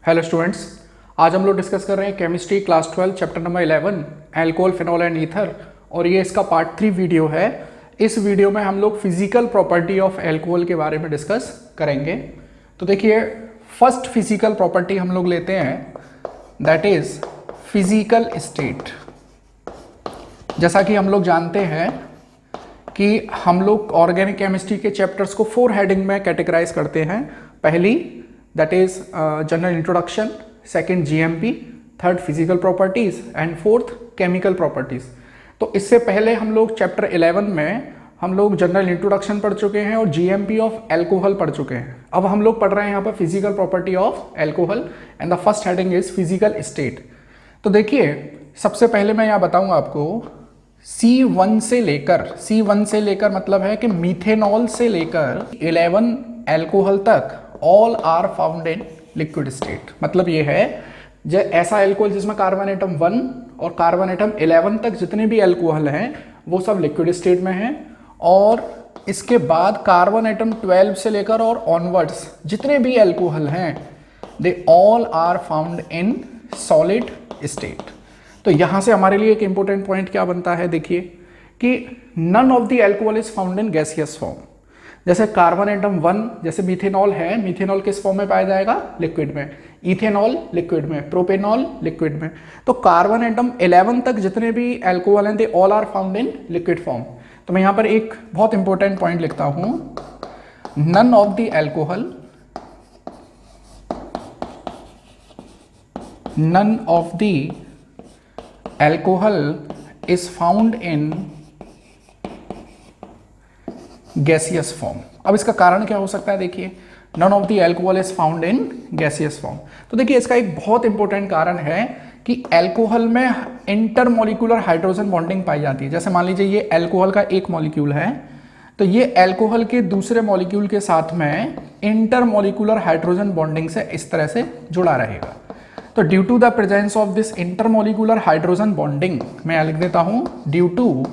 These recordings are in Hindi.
हेलो स्टूडेंट्स, आज हम लोग डिस्कस कर रहे हैं chemistry class 12 chapter number 11 alcohol, phenol and ether. और ये इसका पार्ट 3 वीडियो है। इस वीडियो में हम लोग फिजिकल प्रॉपर्टी ऑफ एल्कोहल के बारे में डिस्कस करेंगे। तो देखिए, फर्स्ट फिजिकल प्रॉपर्टी हम लोग लेते हैं, दैट इज फिजिकल स्टेट। जैसा कि हम लोग जानते हैं कि हम लोग ऑर्गेनिक केमिस्ट्री के चैप्टर्स को 4 हेडिंग में कैटेगराइज करते हैं। पहली that is general introduction, second GMP, third physical properties and fourth chemical properties. तो इससे पहले हम लोग चैप्टर 11 में हम लोग जनरल इंट्रोडक्शन पढ़ चुके हैं और जीएमपी ऑफ एल्कोहल पढ़ चुके हैं। अब हम लोग पढ़ रहे हैं यहाँ पर physical property of alcohol and the first heading is physical state. तो देखिए, सबसे पहले मैं यहाँ बताऊंगा आपको C1 से लेकर मतलब है कि मीथेनॉल से लेकर 11 एल्कोहल तक all are found in liquid state. मतलब ये है जो ऐसा एल्कोहल जिसमें कार्बन एटम 1 और कार्बन एटम 11 तक जितने भी एल्कोहल हैं वो सब लिक्विड स्टेट में हैं, और इसके बाद कार्बन एटम 12 से लेकर और ऑनवर्ड्स जितने भी एल्कोहल हैं they all are found in solid state. तो यहां से हमारे लिए एक इंपॉर्टेंट पॉइंट क्या बनता है, देखिए कि none of the alcohol is found in gaseous form. जैसे कार्बन एटम 1, जैसे मीथेनॉल है, मीथेनॉल किस फॉर्म में पाया जाएगा? लिक्विड में। इथेनॉल लिक्विड में, प्रोपेनॉल लिक्विड में। तो कार्बन एटम 11 तक जितने भी एल्कोहल हैं they all are found in liquid form. तो मैं यहां पर एक बहुत इंपॉर्टेंट पॉइंट लिखता हूं, none of the alcohol, none of the alcohol is found in gaseous form। अब इसका कारण क्या हो सकता है? देखिए, none of the alcohol is found in gaseous form। तो देखिए, इसका एक बहुत इंपॉर्टेंट कारण है कि एल्कोहल में इंटरमोलिकुलर हाइड्रोजन बॉन्डिंग पाई जाती है। जैसे मान लीजिए ये एल्कोहल का एक मॉलिक्यूल है, तो ये एल्कोहल के दूसरे मॉलिक्यूल के साथ में इंटरमोलिकुलर हाइड्रोजन बॉन्डिंग से इस तरह से जुड़ा रहेगा। तो due to the presence of this intermolecular hydrogen bonding, मैं यहां लिख देता हूं due to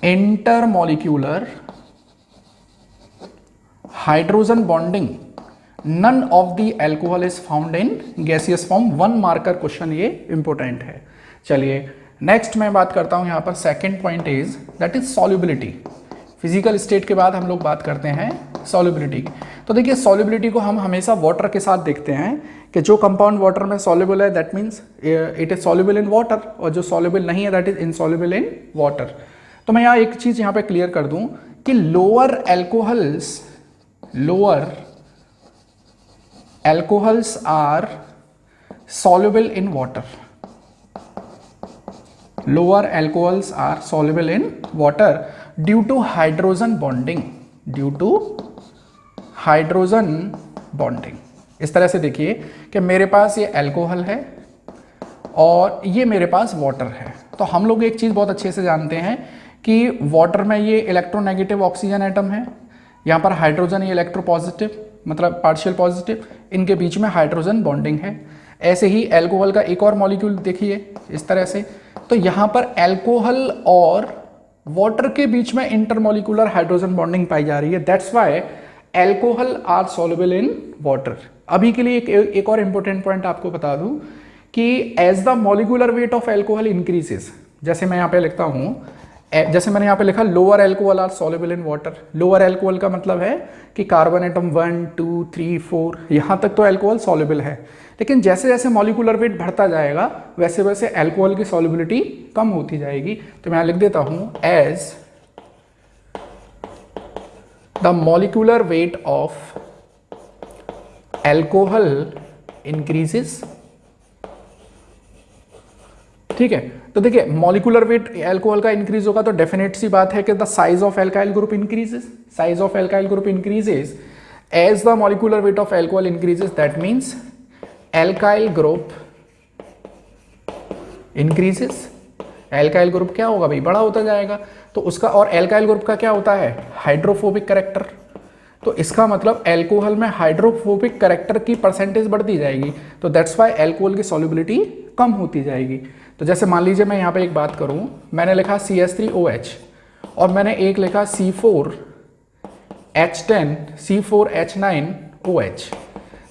intermolecular hydrogen bonding none of the alcohol is found in gaseous form. 1 marker question ये इंपॉर्टेंट है। चलिए नेक्स्ट मैं बात करता हूं यहां पर, second point is that is solubility. Physical state के बाद हम लोग बात करते हैं सॉल्युबिलिटी की। तो देखिए, सॉल्युबिलिटी को हम हमेशा वाटर के साथ देखते हैं कि जो कंपाउंड वाटर में सॉल्युबल है that means it is soluble in water, और जो सॉल्युबल नहीं है that is insoluble in water. तो मैं यहाँ एक चीज यहाँ पे क्लियर कर दूं कि lower alcohols are soluble in water. Lower alcohols are soluble in water due to hydrogen bonding. इस तरह से देखिए कि मेरे पास ये एल्कोहल है और ये मेरे पास वाटर है। तो हम लोग एक चीज़ बहुत अच्छे से जानते हैं कि वाटर में ये इलेक्ट्रोनेगेटिव ऑक्सीजन एटम है, यहाँ पर हाइड्रोजन ये इलेक्ट्रोपॉजिटिव मतलब पार्शियल पॉजिटिव, इनके बीच में हाइड्रोजन बॉन्डिंग है। ऐसे ही एल्कोहल का एक और मॉलिक्यूल देखिए इस तरह से, तो यहाँ पर एल्कोहल और वाटर के बीच में इंटरमोलिकुलर हाइड्रोजन बॉन्डिंग पाई जा रही है। That's why alcohol are soluble in water. अभी के लिए एक और इंपॉर्टेंट पॉइंट आपको बता दूं कि as the molecular weight of alcohol increases, जैसे मैं यहाँ पे लिखता हूं, जैसे मैंने यहाँ पे लिखा lower alcohol are soluble in water. Lower alcohol का मतलब है कि कार्बन एटम 1, 2, 3, 4 यहाँ तक तो एल्कोहल सॉल्युबल है, लेकिन जैसे जैसे मॉलिकुलर वेट बढ़ता जाएगा वैसे वैसे एल्कोहल की सॉल्युबिलिटी कम होती जाएगी। तो मैं यहाँ लिख देता हूँ as the molecular weight of alcohol increases. ठीक है, तो देखिए मॉलिकुलर वेट एल्कोहल का इंक्रीज होगा तो डेफिनेट सी बात है कि the size of alkyl group increases. Size of alkyl group increases as the molecular weight of alcohol increases, that means alkyl group increases. Alkyl group क्या होगा भाई? बड़ा होता जाएगा। तो उसका, और एल्काइल ग्रुप का क्या होता है? Hydrophobic character. तो इसका मतलब एल्कोहल में हाइड्रोफोबिक कैरेक्टर की परसेंटेज बढ़ती जाएगी, तो दैट्स वाई एल्कोहल की सॉल्युबिलिटी कम होती जाएगी। तो जैसे मान लीजिए मैं यहाँ पे एक बात करूँ, मैंने लिखा CH3OH और मैंने एक लिखा C4H10, C4H9 OH।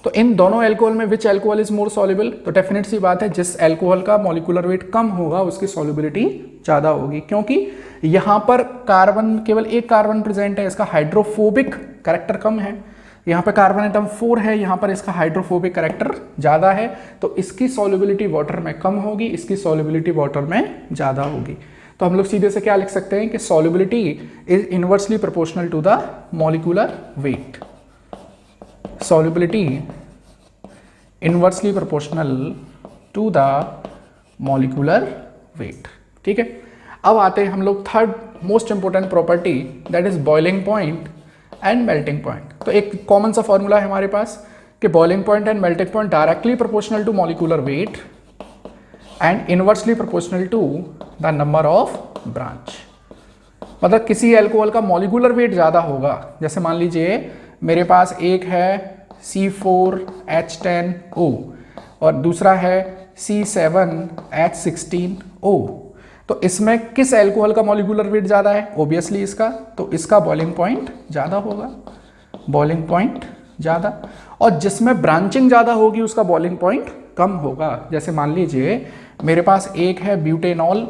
तो इन दोनों एल्कोहल में विच एल्कोहल इज मोर सॉल्युबल? तो डेफिनेट सी बात है, जिस एल्कोहल का मॉलिक्यूलर वेट कम होगा उसकी सॉल्युबिलिटी ज़्यादा होगी, क्योंकि यहाँ पर कार्बन, केवल एक कार्बन प्रेजेंट है, इसका हाइड्रोफोबिक कैरेक्टर कम है। यहाँ पे कार्बन एटम 4 है, यहाँ पर इसका हाइड्रोफोबिक कैरेक्टर ज़्यादा है, तो इसकी सॉल्युबिलिटी वाटर में कम होगी, इसकी सॉल्युबिलिटी वाटर में ज़्यादा होगी। तो हम लोग सीधे से क्या लिख सकते हैं कि solubility is inversely proportional to the molecular weight. Solubility inversely proportional to the molecular weight. ठीक है, अब आते हैं हम लोग third most important property, that is boiling point and melting point. तो एक कॉमन सा फॉर्मूला है हमारे पास कि boiling point and melting point directly proportional to molecular weight and inversely proportional to the number of branch. मतलब किसी एल्कोहल का मॉलिक्यूलर वेट ज़्यादा होगा, जैसे मान लीजिए मेरे पास एक है C4H10O और दूसरा है C7H16O, तो इसमें किस एल्कोहल का मॉलिक्यूलर वेट ज़्यादा है? ऑब्वियसली इसका, तो इसका बॉइलिंग पॉइंट ज़्यादा होगा, बॉइलिंग पॉइंट ज़्यादा। और जिसमें ब्रांचिंग ज़्यादा होगी उसका बॉइलिंग पॉइंट कम होगा। जैसे मान लीजिए मेरे पास एक है ब्यूटेनॉल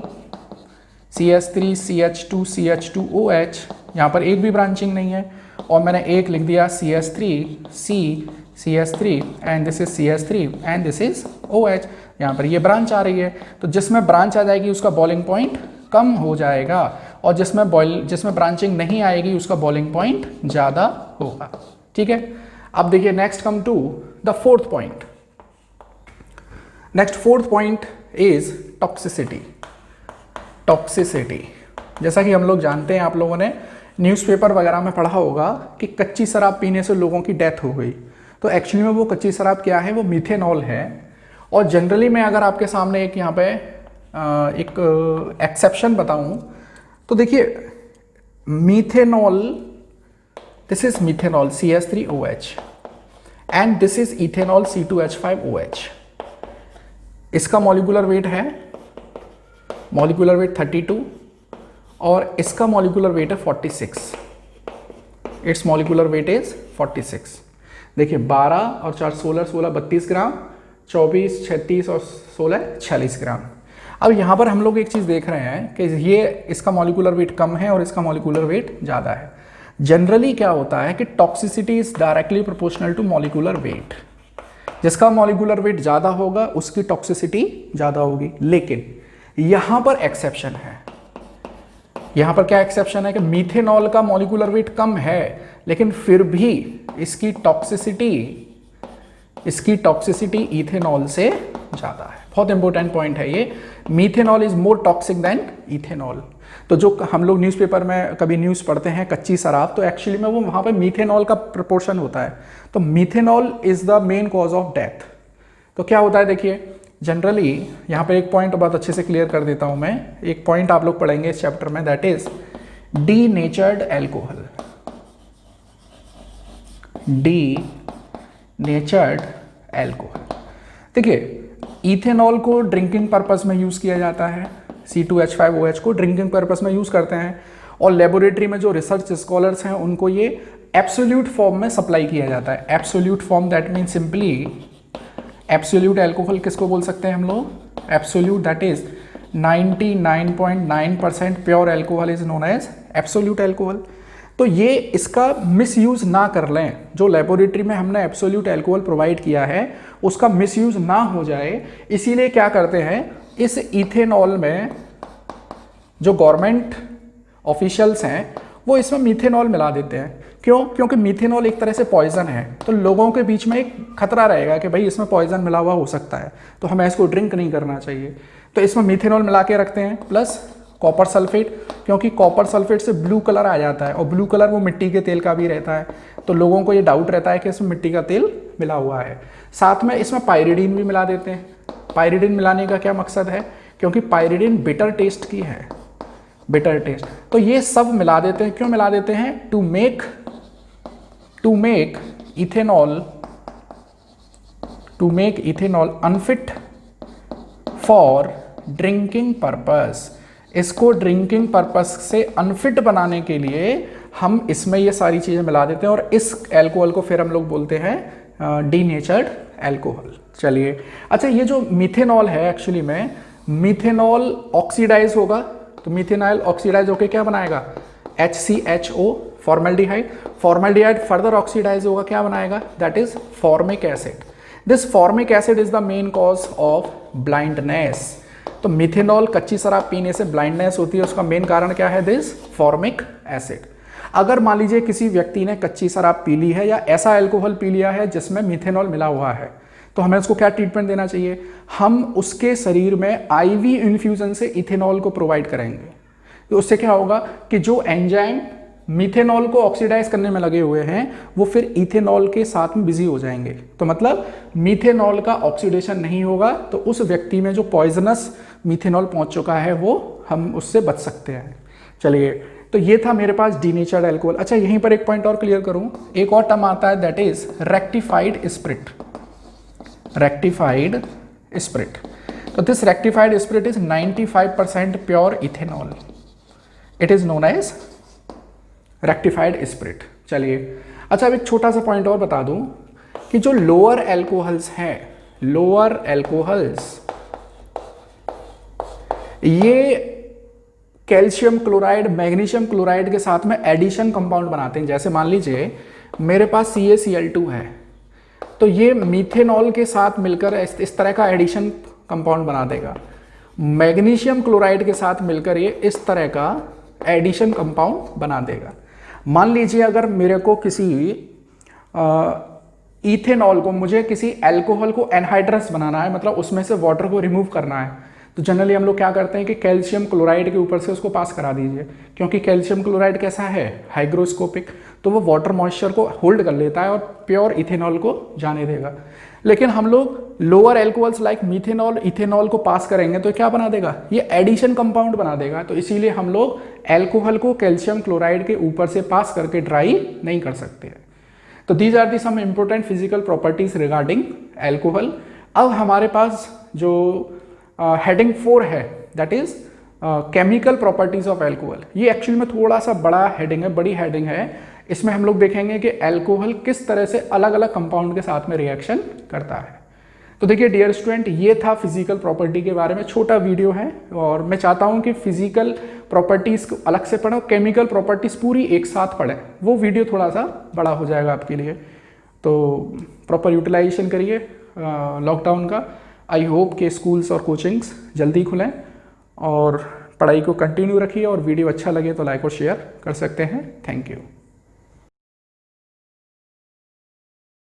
CH3CH2CH2OH, यहाँ पर एक भी ब्रांचिंग नहीं है, और मैंने एक लिख दिया CH3C and this is CH3 and this is OH, यहाँ पर ये ब्रांच आ रही है, तो जिसमें ब्रांच आ जाएगी उसका बॉइलिंग पॉइंट कम हो जाएगा, और जिसमें ब्रांचिंग नहीं आएगी उसका बॉइलिंग पॉइंट ज़्यादा होगा। ठीक है, अब देखिए next come to the fourth point. Next fourth point is toxicity. Toxicity, जैसा कि हम लोग जानते हैं, आप लोगों ने न्यूज़पेपर वगैरह में पढ़ा होगा कि कच्ची शराब पीने से लोगों की डेथ हो गई। तो एक्चुअली में वो कच्ची शराब क्या है? वो मीथेनॉल है। और जनरली मैं अगर आपके सामने एक यहाँ पे एक एक्सेप्शन बताऊँ तो देखिए, methanol, this is methanol CH3OH and this is ethanol C2H5OH। इसका मॉलिक्यूलर वेट है, मॉलिक्यूलर वेट 32 और इसका मॉलिक्यूलर वेट है 46। It's molecular weight is 46। देखिए 12 और 4 16 16 32 ग्राम, 24 36 और 16 46 ग्राम। अब यहाँ पर हम लोग एक चीज़ देख रहे हैं कि ये इसका मॉलिक्यूलर वेट कम है और इसका मॉलिक्यूलर वेट ज़्यादा है। जनरली क्या होता है कि toxicity is directly proportional to molecular weight. जिसका मॉलिक्यूलर वेट ज़्यादा होगा उसकी टॉक्सिसिटी ज़्यादा होगी, लेकिन यहाँ पर एक्सेप्शन है। यहाँ पर क्या एक्सेप्शन है कि मीथेनॉल का मॉलिक्यूलर वेट कम है, लेकिन फिर भी इसकी टॉक्सिसिटी इथेनॉल से ज़्यादा है। बहुत इंपॉर्टेंट पॉइंट है ये। Methanol is more toxic than ethanol. तो जो हम लोग न्यूज़पेपर में कभी न्यूज़ पढ़ते हैं कच्ची शराब, तो एक्चुअली में वो वहाँ पे मीथेनॉल का प्रपोर्शन होता है। तो methanol is the main cause of death. तो क्या होता है देखिए, जनरली यहाँ पे एक पॉइंट बहुत अच्छे से क्लियर कर देता हूँ मैं। एक पॉइंट आप लोग पढ़ेंगे इस चैप्टर में, that is denatured alcohol. Denatured alcohol, देखिए इथेनॉल को ड्रिंकिंग पर्पस में यूज़ किया जाता है, C2H5OH को ड्रिंकिंग पर्पस में यूज़ करते हैं, और लेबोरेटरी में जो रिसर्च स्कॉलर्स हैं उनको ये एब्सोल्यूट फॉर्म में सप्लाई किया जाता है। Absolute form that mean simply, absolute alcohol किसको बोल सकते हैं हम लोग? Absolute, that is 99.9% pure alcohol is known as absolute alcohol. तो ये इसका मिसयूज ना कर लें, जो लेबोरेटरी में हमने एब्सोल्यूट एल्कोहल प्रोवाइड किया है उसका मिसयूज ना हो जाए, इसीलिए क्या करते हैं, इस इथेनॉल में जो गवर्नमेंट ऑफिशियल्स हैं वो इसमें मीथेनॉल मिला देते हैं। क्यों? क्योंकि मीथेनॉल एक तरह से पॉइजन है, तो लोगों के बीच में एक खतरा रहेगा कि भाई इसमें पॉइजन मिला हुआ हो सकता है, तो हमें इसको ड्रिंक नहीं करना चाहिए। तो इसमें मीथेनॉल मिला के रखते हैं, प्लस कॉपर सल्फेट, क्योंकि कॉपर सल्फेट से ब्लू कलर आ जाता है, और ब्लू कलर वो मिट्टी के तेल का भी रहता है, तो लोगों को ये डाउट रहता है कि इसमें मिट्टी का तेल मिला हुआ है। साथ में इसमें पायरिडीन भी मिला देते हैं। पायरिडीन मिलाने का क्या मकसद है? क्योंकि पायरिडीन बिटर टेस्ट की है, बिटर टेस्ट। तो ये सब मिला देते हैं। क्यों मिला देते हैं? To make ethanol unfit for drinking purpose. इसको ड्रिंकिंग पर्पस से अनफिट बनाने के लिए हम इसमें ये सारी चीज़ें मिला देते हैं और इस एल्कोहल को फिर हम लोग बोलते हैं डीनेचर्ड एल्कोहल। चलिए, अच्छा ये जो मिथेनॉल है एक्चुअली में मिथेनॉल ऑक्सीडाइज होगा, तो मिथेनॉल ऑक्सीडाइज होकर क्या बनाएगा HCHO formaldehyde, formaldehyde further oxidise होगा क्या बनाएगा that is formic acid. This formic acid is the main cause of blindness. तो मिथेनॉल कच्ची शराब पीने से ब्लाइंडनेस होती है, उसका मेन कारण क्या है दिस फॉर्मिक एसिड। अगर मान लीजिए किसी व्यक्ति ने कच्ची शराब पी ली है या ऐसा अल्कोहल पी लिया है जिसमें मिथेनॉल मिला हुआ है, तो हमें उसको क्या ट्रीटमेंट देना चाहिए, हम उसके शरीर में IV इन्फ्यूजन से इथेनॉल को प्रोवाइड करेंगे। तो उससे क्या होगा कि जो एंजाइम मिथेनॉल को ऑक्सीडाइज करने में लगे हुए हैं वो फिर इथेनॉल के साथ में बिजी हो जाएंगे, तो मतलब मिथेनॉल का ऑक्सीडेशन नहीं होगा, तो उस व्यक्ति में जो पॉइजनस मिथेनॉल पहुंच चुका है वो हम उससे बच सकते हैं। चलिए, तो ये था मेरे पास डीनेचर्ड अल्कोहल। अच्छा, यहीं पर एक पॉइंट और क्लियर करूं, एक और टर्म आता है that is rectified spirit. Rectified spirit, तो this rectified spirit is 95% pure ethanol, it is known as rectified spirit. चलिए, अच्छा अब एक छोटा सा पॉइंट और बता दूं कि जो लोअर एल्कोहल्स हैं, लोअर एल्कोहल्स ये कैल्शियम क्लोराइड मैग्नीशियम क्लोराइड के साथ में एडिशन कंपाउंड बनाते हैं। जैसे मान लीजिए मेरे पास CaCl2 है, तो ये मीथेनॉल के साथ मिलकर इस तरह का एडिशन कंपाउंड बना देगा। मैग्नीशियम क्लोराइड के साथ मिलकर ये इस तरह का एडिशन कंपाउंड बना देगा। मान लीजिए अगर मेरे को किसी इथेनॉल को मुझे किसी अल्कोहल को एनहाइड्रस बनाना है, मतलब उसमें से वाटर को रिमूव करना है, तो जनरली हम लोग क्या करते हैं कि कैल्शियम क्लोराइड के ऊपर से उसको पास करा दीजिए, क्योंकि कैल्शियम क्लोराइड कैसा है हाइग्रोस्कोपिक, तो वो वाटर मॉइस्चर को होल्ड कर लेता है और प्योर इथेनॉल को जाने देगा। लेकिन हम लोग lower alcohols like methanol ethanol को पास करेंगे तो क्या बना देगा, ये एडिशन कंपाउंड बना देगा। तो इसीलिए हम लोग एल्कोहल को कैल्शियम क्लोराइड के ऊपर से पास करके ड्राई नहीं कर सकते हैं। तो these are the some important physical properties regarding alcohol. अब हमारे पास जो हेडिंग 4 है that is chemical properties of alcohol. ये एक्चुअली में थोड़ा सा बड़ा हेडिंग है, बड़ी हेडिंग है। इसमें हम लोग देखेंगे कि एल्कोहल किस तरह से अलग अलग कंपाउंड के साथ में रिएक्शन करता है। तो देखिए डियर स्टूडेंट, ये था फिजिकल प्रॉपर्टी के बारे में, छोटा वीडियो है और मैं चाहता हूँ कि फिजिकल प्रॉपर्टीज को अलग से पढ़ो, केमिकल प्रॉपर्टीज पूरी एक साथ पढ़ें, वो वीडियो थोड़ा सा बड़ा हो जाएगा आपके लिए। तो प्रॉपर यूटिलाइजेशन करिए लॉकडाउन का। आई होप कि स्कूल्स और कोचिंग्स जल्दी खुलें और पढ़ाई को कंटिन्यू रखिए, और वीडियो अच्छा लगे तो लाइक और शेयर कर सकते हैं। Thank you.